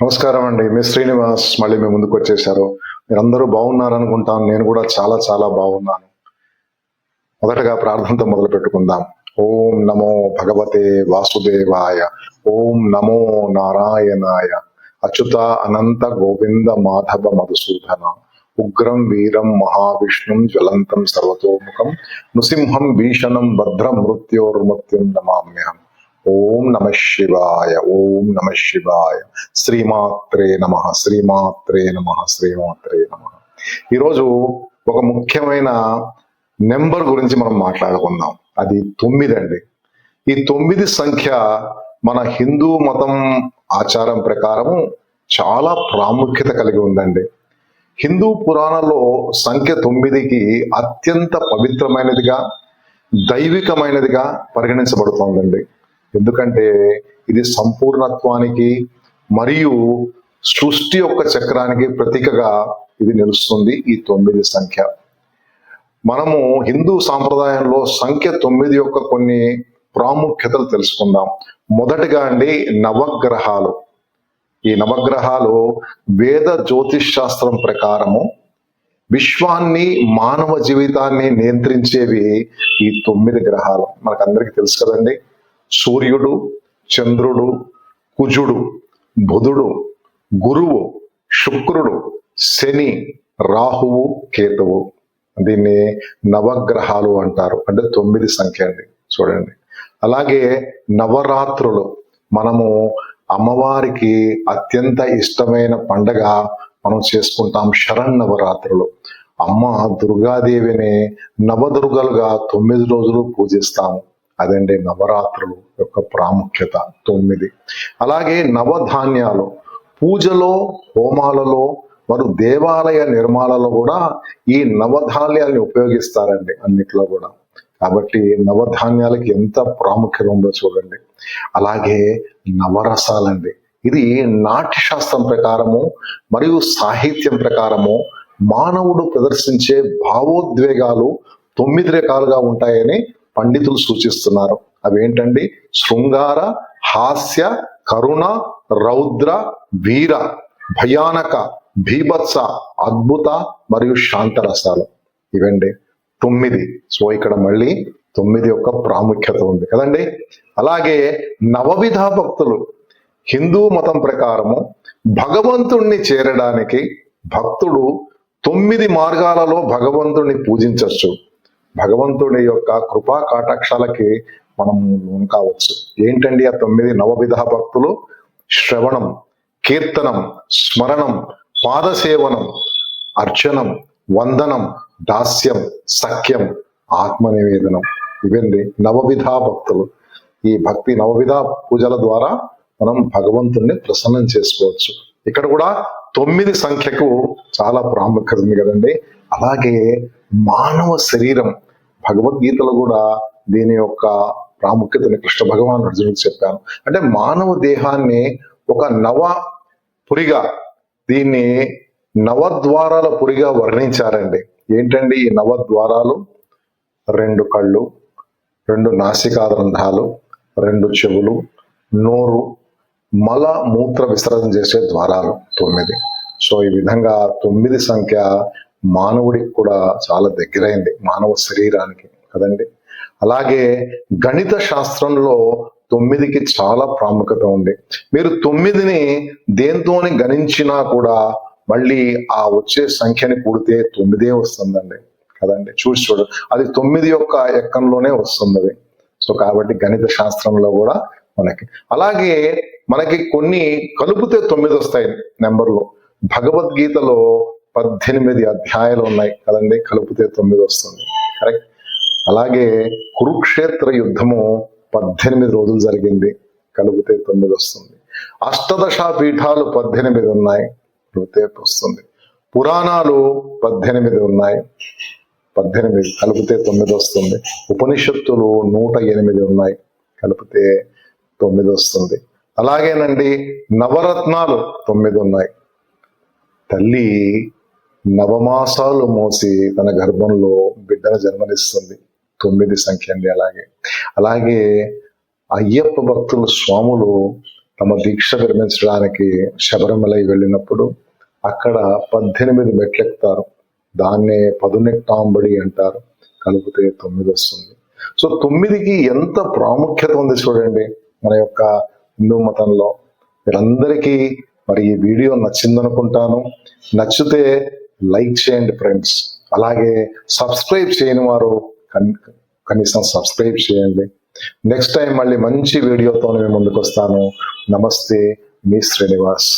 నమస్కారం అండి. మీ శ్రీనివాస్ మళ్ళీ మీ ముందుకు వచ్చేసారు. మీరందరూ బాగున్నారనుకుంటాను. నేను కూడా చాలా చాలా బాగున్నాను. మొదటగా ప్రార్థనతో మొదలు పెట్టుకుందాం. ఓం నమో భగవతే వాసుదేవాయ. ఓం నమో నారాయణాయ. అచ్యుత అనంత గోవింద మాధవ మధుసూదన. ఉగ్రం వీరం మహావిష్ణుం జ్వలంతం సర్వతోముఖం నృసింహం భీషణం భద్రం మృత్యోర్మృత్యుం నమామ్యహం. ఓం నమ శివాయ. ఓం నమ శివాయ. శ్రీమాత్రే నమ. శ్రీమాత్రే నమ. శ్రీమాత్రే నమ. ఈరోజు ఒక ముఖ్యమైన నెంబర్ గురించి మనం మాట్లాడుకుందాం. అది 9 అండి. ఈ 9 సంఖ్య మన హిందూ మతం ఆచారం ప్రకారం చాలా ప్రాముఖ్యత కలిగి ఉందండి. హిందూ పురాణంలో సంఖ్య 9కి అత్యంత పవిత్రమైనదిగా, దైవికమైనదిగా పరిగణించబడుతోందండి. ఎందుకంటే ఇది సంపూర్ణత్వానికి మరియు సృష్టి యొక్క చక్రానికి ప్రతీకగా ఇది నిలుస్తుంది. ఈ 9 సంఖ్య మనము హిందూ సాంప్రదాయంలో సంఖ్య 9 యొక్క కొన్ని ప్రాముఖ్యతలు తెలుసుకుందాం. మొదటిగా అండి, నవగ్రహాలు. ఈ నవగ్రహాలు వేద జ్యోతిష్ శాస్త్రం ప్రకారము విశ్వాన్ని, మానవ జీవితాన్ని నియంత్రించేవి ఈ 9 గ్రహాలు. మనకందరికీ తెలుసు కదండి. సూర్యుడు, చంద్రుడు, కుజుడు, బుధుడు, గురువు, శుక్రుడు, శని, రాహువు, కేతువు. దీన్ని నవగ్రహాలు అంటారు. అంటే 9 సంఖ్య అండి. చూడండి. అలాగే నవరాత్రులు. మనము అమ్మవారికి అత్యంత ఇష్టమైన పండగ మనం చేసుకుంటాం శరన్నవరాత్రులు. అమ్మ దుర్గాదేవిని నవదుర్గలుగా 9 రోజులు పూజిస్తాము. అదండి నవరాత్రులు యొక్క ప్రాముఖ్యత 9. అలాగే నవధాన్యాలు. పూజలో, హోమాలలో మరియు దేవాలయ నిర్మాణాలలో కూడా ఈ నవధాన్యాల్ని ఉపయోగిస్తారండి అన్నిట్లో కూడా. కాబట్టి నవధాన్యాలకి ఎంత ప్రాముఖ్యత ఉందో చూడండి. అలాగే నవరసాలండి. ఇది నాట్య శాస్త్రం ప్రకారము మరియు సాహిత్యం ప్రకారము మానవుడు ప్రదర్శించే భావోద్వేగాలు 9 రకాలుగా ఉంటాయని పండితులు సూచిస్తున్నారు. అవేంటండి? శృంగార, హాస్య, కరుణ, రౌద్ర, వీర, భయానక, భీభత్స, అద్భుత మరియు శాంతరసాలు. ఇవండి 9. సో ఇక్కడ మళ్ళీ 9 యొక్క ప్రాముఖ్యత ఉంది కదండి. అలాగే నవవిధ భక్తులు. హిందూ మతం ప్రకారము భగవంతుణ్ణి చేరడానికి భక్తుడు 9 మార్గాలలో భగవంతుణ్ణి పూజించవచ్చు. భగవంతుడి యొక్క కృపా కాటాక్షాలకి మనం లోను కావచ్చు. ఏంటండి ఆ 9 నవవిధ భక్తులు? శ్రవణం, కీర్తనం, స్మరణం, పాదసేవనం, అర్చనం, వందనం, దాస్యం, సఖ్యం, ఆత్మనివేదనం. ఇవండి నవవిధ భక్తులు. ఈ భక్తి నవవిధ పూజల ద్వారా మనం భగవంతుణ్ణి ప్రసన్నం చేసుకోవచ్చు. ఇక్కడ కూడా 9 సంఖ్యకు చాలా ప్రాముఖ్యత ఉంది కదండి. అలాగే మానవ శరీరం. భగవద్గీతలో కూడా దీని యొక్క ప్రాముఖ్యతని కృష్ణ భగవాన్ అర్జునుడికి చెప్పాను. అంటే మానవ దేహాన్ని ఒక నవ పురిగా, దీన్ని నవద్వారాల పురిగా వర్ణించారండి. ఏంటండి ఈ నవద్వారాలు? 2 కళ్ళు, 2 నాసికారంధ్రాలు, 2 చెవులు, నోరు, మల మూత్ర విసర్జన చేసే ద్వారాలు 9. సో ఈ విధంగా 9 సంఖ్య మానవుడికి కూడా చాలా దగ్గరైంది, మానవ శరీరానికి కదండి. అలాగే గణిత శాస్త్రంలో 9కి చాలా ప్రాముఖ్యత ఉంది. మీరు 9ని దేంతోని గణించినా కూడా మళ్ళీ ఆ వచ్చే సంఖ్యని కూడితే 9 వస్తుందండి కదండి. చూడు, అది 9 యొక్క ఎక్కంలోనే వస్తుంది. సో కాబట్టి గణిత శాస్త్రంలో కూడా మనకి అలాగే మనకి కొన్ని కలిపితే 9 వస్తాయి నెంబర్లు. భగవద్గీతలో 18 అధ్యాయాలు ఉన్నాయి కదండి. కలిపితే 9 వస్తుంది. కరెక్ట్. అలాగే కురుక్షేత్ర యుద్ధము 18 రోజులు జరిగింది. కలిపితే 9 వస్తుంది. అష్టదశ పీఠాలు 18 ఉన్నాయి. కలిపితే వస్తుంది. పురాణాలు 18 ఉన్నాయి. 18 కలిపితే 9 వస్తుంది. ఉపనిషత్తులు 108 ఉన్నాయి. కలిపితే 9 వస్తుంది. అలాగేనండి నవరత్నాలు 9 ఉన్నాయి. తల్లి నవమాసాలు మోసి తన గర్భంలో బిడ్డను జన్మనిస్తుంది. 9 సంఖ్య అండి. అలాగే అయ్యప్ప భక్తులు, స్వాములు తమ దీక్ష విరమించడానికి శబరిమలై వెళ్ళినప్పుడు అక్కడ 18 మెట్లెక్కుతారు. దాన్నే పదునెట్టాంబడి అంటారు. కలిపితే 9 వస్తుంది. సో 9కి ఎంత ప్రాముఖ్యత ఉంది చూడండి మన యొక్క హిందూ మతంలో. మీరందరికీ మరి ఈ వీడియో నచ్చిందనుకుంటాను. నచ్చితే లైక్ చేయండి ఫ్రెండ్స్. అలాగే సబ్స్క్రైబ్ చేయని వారు కనీసం సబ్స్క్రైబ్ చేయండి. నెక్స్ట్ టైం మళ్ళీ మంచి వీడియోతో మేము ముందుకు వస్తాను. నమస్తే, మీ శ్రీనివాస్.